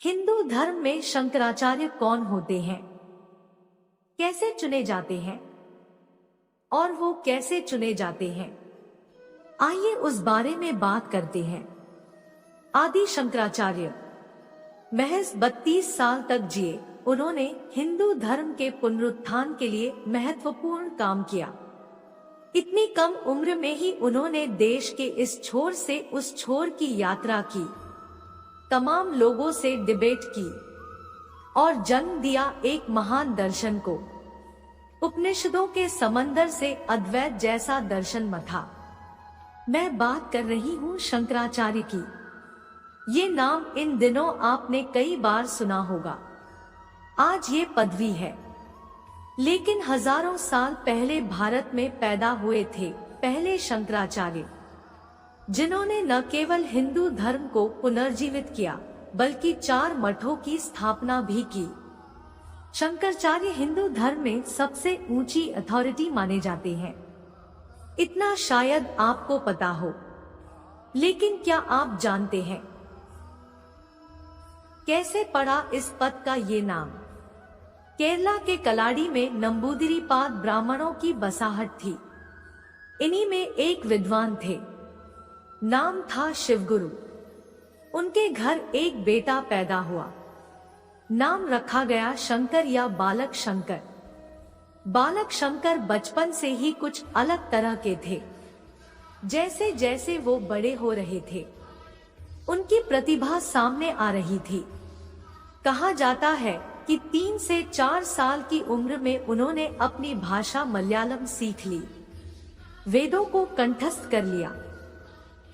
हिंदू धर्म में शंकराचार्य कौन होते हैं, कैसे चुने जाते हैं और वो कैसे चुने जाते हैं, आइए उस बारे में बात करते हैं। आदि शंकराचार्य महज 32 साल तक जिए। उन्होंने हिंदू धर्म के पुनरुत्थान के लिए महत्वपूर्ण काम किया। इतनी कम उम्र में ही उन्होंने देश के इस छोर से उस छोर की यात्रा की, तमाम लोगों से डिबेट की और जन्म दिया एक महान दर्शन को। उपनिषदों के समंदर से अद्वैत जैसा दर्शन मथा। मैं बात कर रही हूँ शंकराचार्य की। ये नाम इन दिनों आपने कई बार सुना होगा। आज ये पदवी है, लेकिन हजारों साल पहले भारत में पैदा हुए थे पहले शंकराचार्य, जिन्होंने न केवल हिंदू धर्म को पुनर्जीवित किया बल्कि 4 मठों की स्थापना भी की। शंकराचार्य हिंदू धर्म में सबसे ऊंची अथॉरिटी माने जाते हैं। इतना शायद आपको पता हो, लेकिन क्या आप जानते हैं कैसे पड़ा इस पद का ये नाम? केरला के कलाड़ी में नंबूदिरीपाद ब्राह्मणों की बसाहट थी। इन्हीं में एक विद्वान थे, नाम था शिवगुरु। उनके घर एक बेटा पैदा हुआ। नाम रखा गया शंकर या बालक शंकर। बालक शंकर बचपन से ही कुछ अलग तरह के थे। जैसे जैसे वो बड़े हो रहे थे, उनकी प्रतिभा सामने आ रही थी। कहा जाता है कि 3 से 4 साल की उम्र में उन्होंने अपनी भाषा मलयालम सीख ली, वेदों को कंठस्थ कर लिया।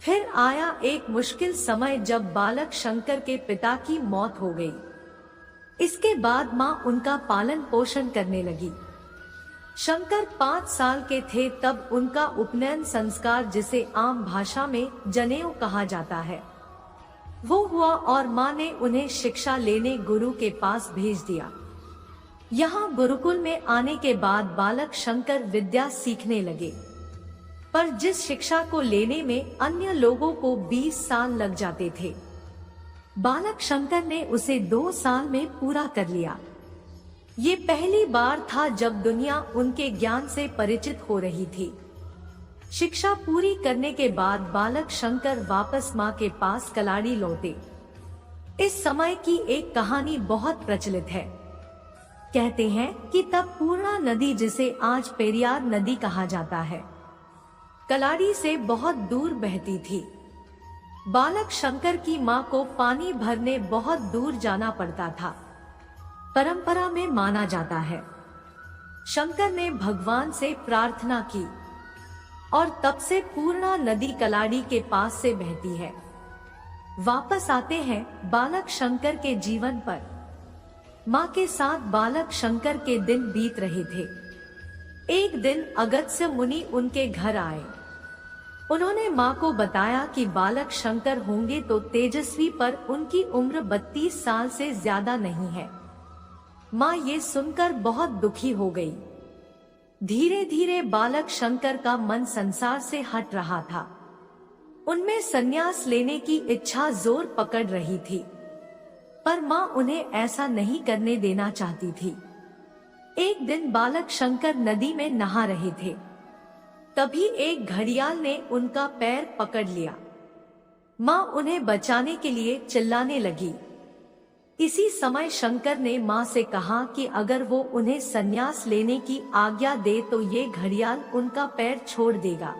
फिर आया एक मुश्किल समय जब बालक शंकर के पिता की मौत हो गई। इसके बाद मां उनका पालन पोषण करने लगी। शंकर 5 साल के थे तब उनका उपनयन संस्कार, जिसे आम भाषा में जनेऊ कहा जाता है, वो हुआ और मां ने उन्हें शिक्षा लेने गुरु के पास भेज दिया। यहाँ गुरुकुल में आने के बाद बालक शंकर विद्या सीखने लगे, पर जिस शिक्षा को लेने में अन्य लोगों को 20 साल लग जाते थे, बालक शंकर ने उसे 2 साल में पूरा कर लिया। ये पहली बार था जब दुनिया उनके ज्ञान से परिचित हो रही थी। शिक्षा पूरी करने के बाद बालक शंकर वापस मां के पास कलाड़ी लौटे। इस समय की एक कहानी बहुत प्रचलित है। कहते हैं कि तब पूर्णा नदी, जिसे आज पेरियार नदी कहा जाता है, कलाड़ी से बहुत दूर बहती थी। बालक शंकर की मां को पानी भरने बहुत दूर जाना पड़ता था। परंपरा में माना जाता है शंकर ने भगवान से प्रार्थना की और तब से पूर्णा नदी कलाड़ी के पास से बहती है। वापस आते हैं बालक शंकर के जीवन पर। मां के साथ बालक शंकर के दिन बीत रहे थे। एक दिन अगस्त्य मुनि उनके घर आए। उन्होंने मां को बताया कि बालक शंकर होंगे तो तेजस्वी, पर उनकी उम्र 32 साल से ज्यादा नहीं है। मां ये सुनकर बहुत दुखी हो गई। धीरे धीरे बालक शंकर का मन संसार से हट रहा था। उनमें संन्यास लेने की इच्छा जोर पकड़ रही थी, पर मां उन्हें ऐसा नहीं करने देना चाहती थी। एक दिन बालक शंकर नदी में नहा रहे थे, तभी एक घड़ियाल ने उनका पैर पकड़ लिया। मां उन्हें बचाने के लिए चिल्लाने लगी। इसी समय शंकर ने मां से कहा कि अगर वो उन्हें संन्यास लेने की आज्ञा दे तो ये घड़ियाल उनका पैर छोड़ देगा।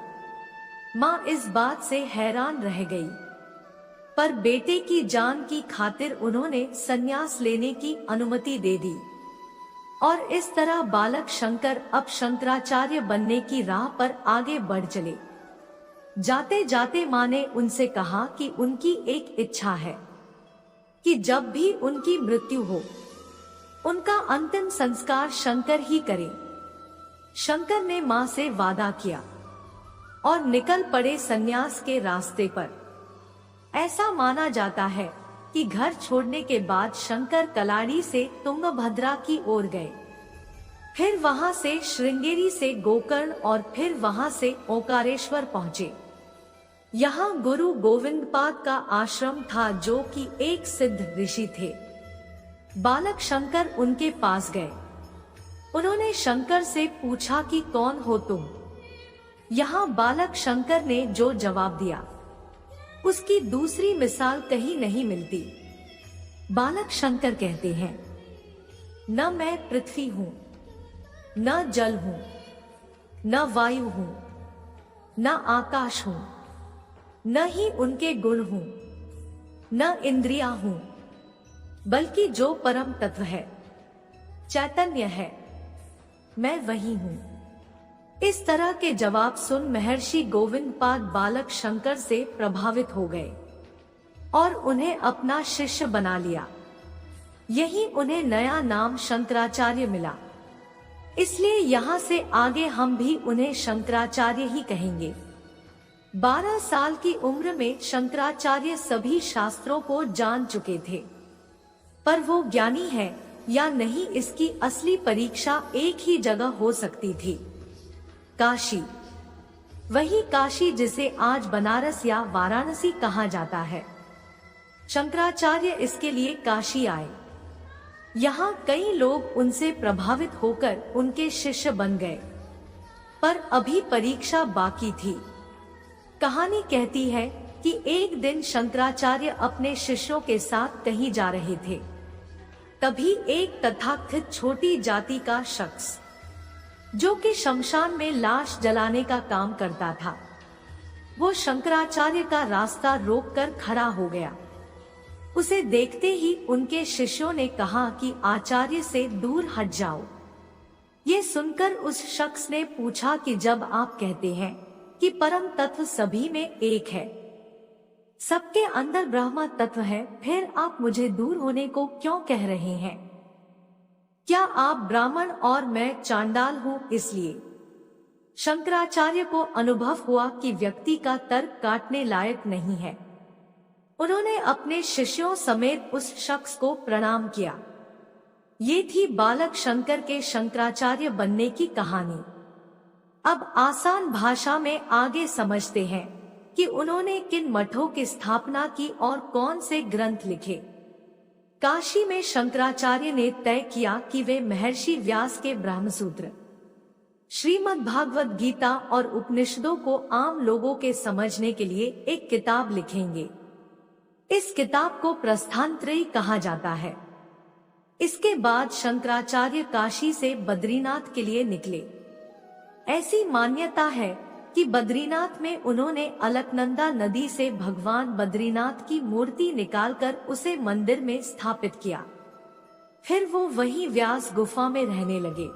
मां इस बात से हैरान रह गई, पर बेटे की जान की खातिर उन्होंने संन्यास लेने की अनुमति दे दी। और इस तरह बालक शंकर अब शंकराचार्य बनने की राह पर आगे बढ़ चले। जाते जाते मां ने उनसे कहा कि उनकी एक इच्छा है कि जब भी उनकी मृत्यु हो, उनका अंतिम संस्कार शंकर ही करे। शंकर ने मां से वादा किया और निकल पड़े संन्यास के रास्ते पर। ऐसा माना जाता है कि घर छोड़ने के बाद शंकर कलाड़ी से तुंगभद्रा की ओर गए, फिर वहां से श्रृंगेरी से गोकर्ण और फिर वहां से ओंकारेश्वर पहुंचे। यहाँ गुरु गोविंदपाद का आश्रम था, जो कि एक सिद्ध ऋषि थे। बालक शंकर उनके पास गए। उन्होंने शंकर से पूछा कि कौन हो तुम। यहाँ बालक शंकर ने जो जवाब दिया, उसकी दूसरी मिसाल कहीं नहीं मिलती। बालक शंकर कहते हैं, न मैं पृथ्वी हूं, न जल हूं, न वायु हूं, न आकाश हूं, न ही उनके गुण हूं, न इंद्रिया हूं, बल्कि जो परम तत्व है, चैतन्य है, मैं वही हूं। इस तरह के जवाब सुन महर्षि गोविंदपाद बालक शंकर से प्रभावित हो गए और उन्हें अपना शिष्य बना लिया। यही उन्हें नया नाम शंकराचार्य मिला। इसलिए यहाँ से आगे हम भी उन्हें शंकराचार्य ही कहेंगे। 12 साल की उम्र में शंकराचार्य सभी शास्त्रों को जान चुके थे, पर वो ज्ञानी है या नहीं, इसकी असली परीक्षा एक ही जगह हो सकती थी, काशी। वही काशी जिसे आज बनारस या वाराणसी कहा जाता है। शंकराचार्य इसके लिए काशी आए। यहाँ कई लोग उनसे प्रभावित होकर उनके शिष्य बन गए, पर अभी परीक्षा बाकी थी। कहानी कहती है कि एक दिन शंकराचार्य अपने शिष्यों के साथ कहीं जा रहे थे। तभी एक तथाकथित छोटी जाति का शख्स, जो कि शमशान में लाश जलाने का काम करता था, वो शंकराचार्य का रास्ता रोककर खड़ा हो गया। उसे देखते ही उनके शिष्यों ने कहा कि आचार्य से दूर हट जाओ। ये सुनकर उस शख्स ने पूछा कि जब आप कहते हैं कि परम तत्व सभी में एक है, सबके अंदर ब्रह्म तत्व है, फिर आप मुझे दूर होने को क्यों कह रहे हैं? क्या आप ब्राह्मण और मैं चांडाल हूं इसलिए? शंकराचार्य को अनुभव हुआ कि व्यक्ति का तर्क काटने लायक नहीं है। उन्होंने अपने शिष्यों समेत उस शख्स को प्रणाम किया। ये थी बालक शंकर के शंकराचार्य बनने की कहानी। अब आसान भाषा में आगे समझते हैं कि उन्होंने किन मठों की स्थापना की और कौन से ग्रंथ लिखे। काशी में शंकराचार्य ने तय किया कि वे महर्षि व्यास के ब्रह्मसूत्र, श्रीमद् भागवत गीता और उपनिषदों को आम लोगों के समझने के लिए एक किताब लिखेंगे। इस किताब को प्रस्थानत्रयी कहा जाता है। इसके बाद शंकराचार्य काशी से बद्रीनाथ के लिए निकले। ऐसी मान्यता है कि बद्रीनाथ में उन्होंने अलकनंदा नदी से भगवान बद्रीनाथ की मूर्ति निकालकर उसे मंदिर में स्थापित किया। फिर वो वहीं व्यास गुफा में रहने लगे।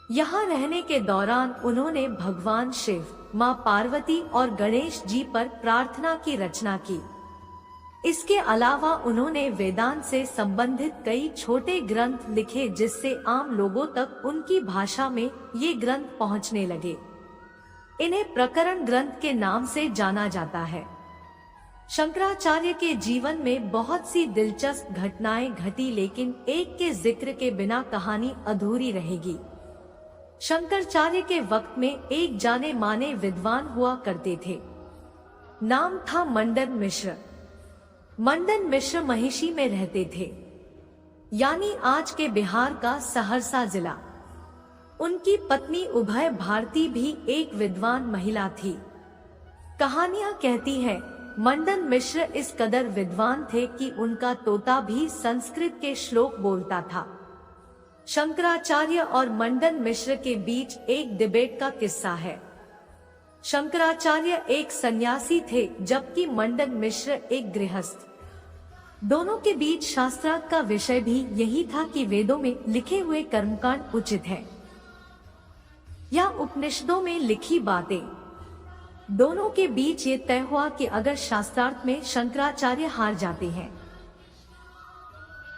यहाँ रहने के दौरान उन्होंने भगवान शिव, माँ पार्वती और गणेश जी पर प्रार्थना की रचना की। इसके अलावा उन्होंने वेदांत से संबंधित कई छोटे ग्रंथ लिखे, जिससे आम लोगों तक उनकी भाषा में ये ग्रंथ पहुँचने लगे। इन्हें प्रकरण ग्रंथ के नाम से जाना जाता है। शंकराचार्य के जीवन में बहुत सी दिलचस्प घटनाएं घटी, लेकिन एक के जिक्र के बिना कहानी अधूरी रहेगी। शंकराचार्य के वक्त में एक जाने माने विद्वान हुआ करते थे। नाम था मंडन मिश्र। मंडन मिश्र महिषी में रहते थे, यानी आज के बिहार का सहरसा जिला। उनकी पत्नी उभय भारती भी एक विद्वान महिला थी। कहानियां कहती है मंडन मिश्र इस कदर विद्वान थे कि उनका तोता भी संस्कृत के श्लोक बोलता था। शंकराचार्य और मंडन मिश्र के बीच एक डिबेट का किस्सा है। शंकराचार्य एक सन्यासी थे, जबकि मंडन मिश्र एक गृहस्थ। दोनों के बीच शास्त्रार्थ का विषय भी यही था कि वेदों में लिखे हुए कर्मकांड उचित है या उपनिषदों में लिखी बातें। दोनों के बीच ये तय हुआ कि अगर शास्त्रार्थ में शंकराचार्य हार जाते हैं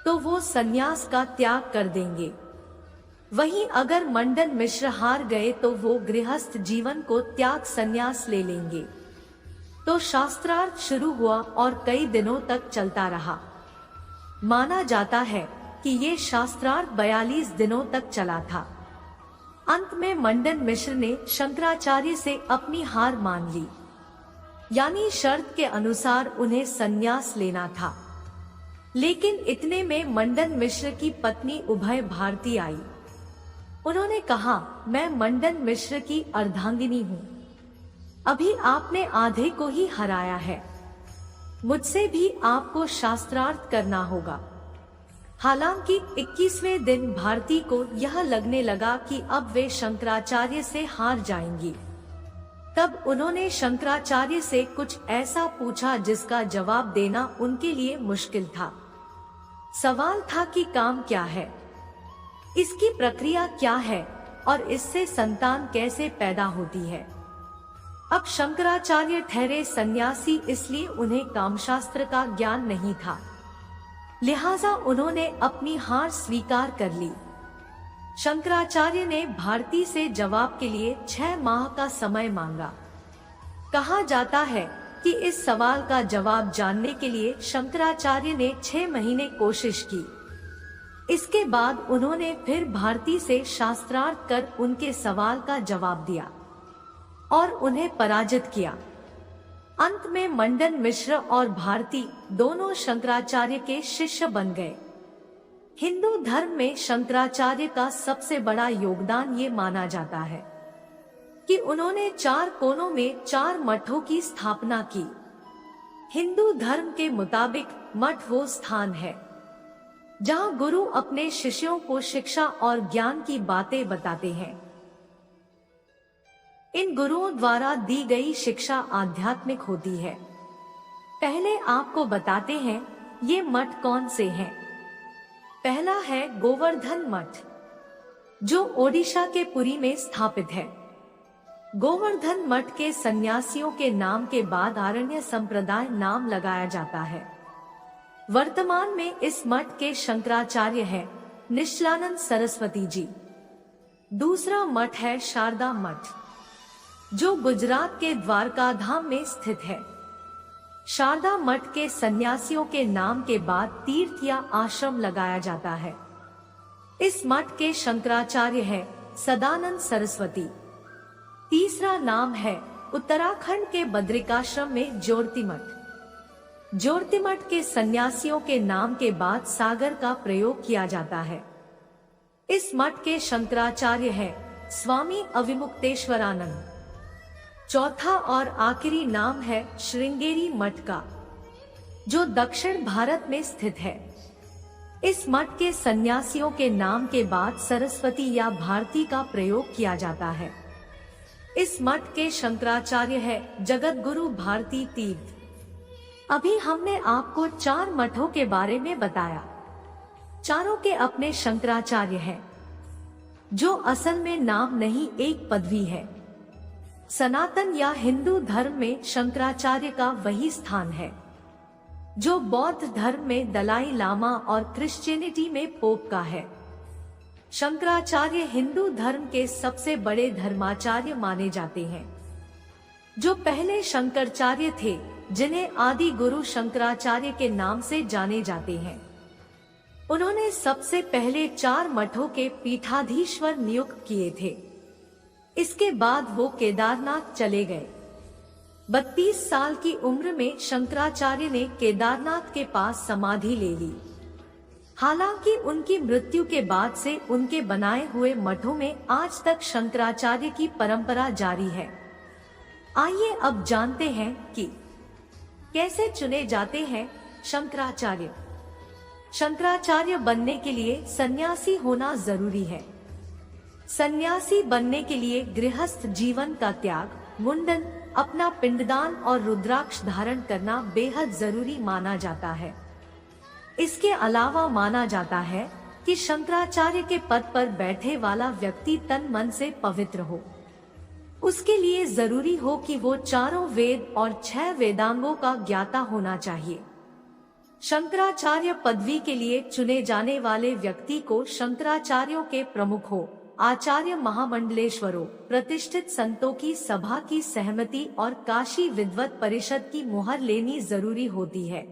तो वो सन्यास का त्याग कर देंगे, वहीं अगर मंडन मिश्र हार गए तो वो गृहस्थ जीवन को त्याग सन्यास ले लेंगे। तो शास्त्रार्थ शुरू हुआ और कई दिनों तक चलता रहा। माना जाता है कि ये शास्त्रार्थ 42 दिनों तक चला था। अंत में मंडन मिश्र ने शंकराचार्य से अपनी हार मान ली। यानी शर्त के अनुसार उन्हें संन्यास लेना था। लेकिन इतने में मंडन मिश्र की पत्नी उभय भारती आई। उन्होंने कहा, मैं मंडन मिश्र की अर्धांगिनी हूँ। अभी आपने आधे को ही हराया है, मुझसे भी आपको शास्त्रार्थ करना होगा। हालांकि 21वें दिन भारती को यह लगने लगा कि अब वे शंकराचार्य से हार जाएंगी। तब उन्होंने शंकराचार्य से कुछ ऐसा पूछा जिसका जवाब देना उनके लिए मुश्किल था। सवाल था कि काम क्या है, इसकी प्रक्रिया क्या है और इससे संतान कैसे पैदा होती है। अब शंकराचार्य ठहरे सन्यासी, इसलिए उन्हें कामशास्त्र का ज्ञान नहीं था। लिहाजा उन्होंने अपनी हार स्वीकार कर ली। शंकराचार्य ने भारती से जवाब के लिए 6 माह का समय मांगा। कहा जाता है कि इस सवाल का जवाब जानने के लिए शंकराचार्य ने 6 महीने कोशिश की। इसके बाद उन्होंने फिर भारती से शास्त्रार्थ कर उनके सवाल का जवाब दिया और उन्हें पराजित किया। अंत में मंडन मिश्र और भारती दोनों शंकराचार्य के शिष्य बन गए। हिंदू धर्म में शंकराचार्य का सबसे बड़ा योगदान ये माना जाता है कि उन्होंने 4 कोनों में 4 मठों की स्थापना की। हिंदू धर्म के मुताबिक मठ वो स्थान है जहां गुरु अपने शिष्यों को शिक्षा और ज्ञान की बातें बताते हैं। इन गुरुओं द्वारा दी गई शिक्षा आध्यात्मिक होती है। पहले आपको बताते हैं ये मठ कौन से हैं। पहला है गोवर्धन मठ, जो ओडिशा के पुरी में स्थित है। गोवर्धन मठ के सन्यासियों के नाम के बाद आरण्य संप्रदाय नाम लगाया जाता है। वर्तमान में इस मठ के शंकराचार्य है निश्चलानंद सरस्वती जी। दूसरा मठ है शारदा मठ, जो गुजरात के द्वारका धाम में स्थित है। शारदा मठ के सन्यासियों के नाम के बाद तीर्थ या आश्रम लगाया जाता है। इस मठ के शंकराचार्य है सदानंद सरस्वती। तीसरा नाम है उत्तराखंड के बद्रिकाश्रम में ज्योतिमठ। ज्योतिमठ के सन्यासियों के नाम के बाद सागर का प्रयोग किया जाता है। इस मठ के शंकराचार्य है स्वामी अविमुक्तेश्वरानंद। चौथा और आखिरी नाम है श्रृंगेरी मठ का, जो दक्षिण भारत में स्थित है। इस मठ के सन्यासियों के नाम के बाद सरस्वती या भारती का प्रयोग किया जाता है। इस मठ के शंकराचार्य है जगत गुरु भारती तीर्थ। अभी हमने आपको 4 मठों के बारे में बताया। चारों के अपने शंकराचार्य हैं, जो असल में नाम नहीं एक पदवी है। सनातन या हिंदू धर्म में शंकराचार्य का वही स्थान है जो बौद्ध धर्म में दलाई लामा और क्रिश्चियनिटी में पोप का है। शंकराचार्य हिंदू धर्म के सबसे बड़े धर्माचार्य माने जाते हैं, जो पहले शंकराचार्य थे, जिन्हें आदि गुरु शंकराचार्य के नाम से जाने जाते हैं। उन्होंने सबसे पहले 4 मठों के पीठाधीश्वर नियुक्त किए थे। इसके बाद वो केदारनाथ चले गए। 32 साल की उम्र में शंकराचार्य ने केदारनाथ के पास समाधि ले ली। हालांकि उनकी मृत्यु के बाद से उनके बनाए हुए मठों में आज तक शंकराचार्य की परंपरा जारी है। आइए अब जानते हैं कि कैसे चुने जाते हैं शंकराचार्य। शंकराचार्य बनने के लिए सन्यासी होना जरूरी है। सन्यासी बनने के लिए गृहस्थ जीवन का त्याग, मुंडन, अपना पिंडदान और रुद्राक्ष धारण करना बेहद जरूरी माना जाता है। इसके अलावा माना जाता है कि शंकराचार्य के पद पर बैठे वाला व्यक्ति तन मन से पवित्र हो। उसके लिए जरूरी हो कि वो 4 वेद और 6 वेदांगों का ज्ञाता होना चाहिए। शंकराचार्य पदवी के लिए चुने जाने वाले व्यक्ति को शंकराचार्यों के प्रमुख हो आचार्य महामंडलेश्वरों, प्रतिष्ठित संतों की सभा की सहमति और काशी विद्वत परिषद की मुहर लेनी जरूरी होती है।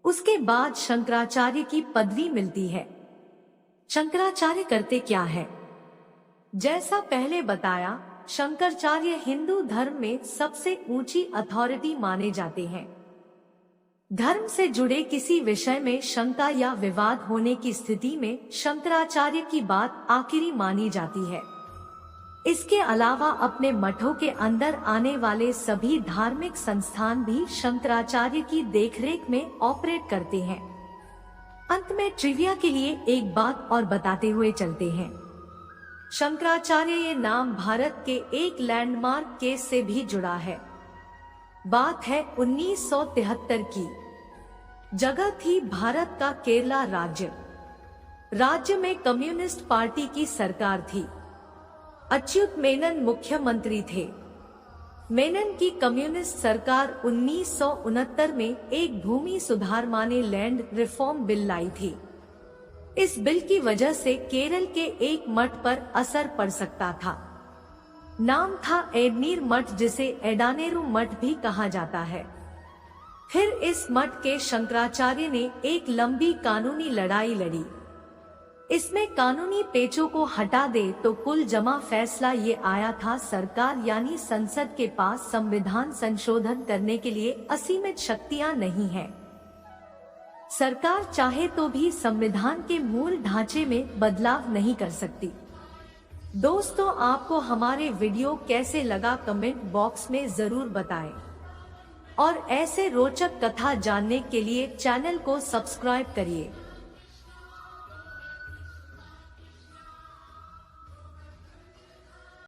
उसके बाद शंकराचार्य की पदवी मिलती है। शंकराचार्य करते क्या है? जैसा पहले बताया, शंकराचार्य हिंदू धर्म में सबसे ऊंची अथॉरिटी माने जाते हैं। धर्म से जुड़े किसी विषय में शंका या विवाद होने की स्थिति में शंकराचार्य की बात आखिरी मानी जाती है। इसके अलावा अपने मठों के अंदर आने वाले सभी धार्मिक संस्थान भी शंकराचार्य की देखरेख में ऑपरेट करते हैं। अंत में ट्रिविया के लिए एक बात और बताते हुए चलते हैं। शंकराचार्य ये नाम भारत के एक लैंडमार्क केस से भी जुड़ा है। बात है 1973 की। जगह थी भारत का केरला राज्य। राज्य में कम्युनिस्ट पार्टी की सरकार थी। अच्युत मेनन मुख्यमंत्री थे। मेनन की कम्युनिस्ट सरकार 1969 में एक भूमि सुधार माने लैंड रिफॉर्म बिल लाई थी। इस बिल की वजह से केरल के एक मठ पर असर पड़ सकता था। नाम था एडनीर मठ, जिसे एडानेरू मठ भी कहा जाता है। फिर इस मठ के शंकराचार्य ने एक लंबी कानूनी लड़ाई लड़ी। इसमें कानूनी पेचों को हटा दे तो कुल जमा फैसला ये आया था, सरकार यानी संसद के पास संविधान संशोधन करने के लिए असीमित शक्तियां नहीं है। सरकार चाहे तो भी संविधान के मूल ढांचे में बदलाव नहीं कर सकती। दोस्तों, आपको हमारे वीडियो कैसे लगा कमेंट बॉक्स में जरूर बताएं और ऐसे रोचक कथा जानने के लिए चैनल को सब्सक्राइब करिए।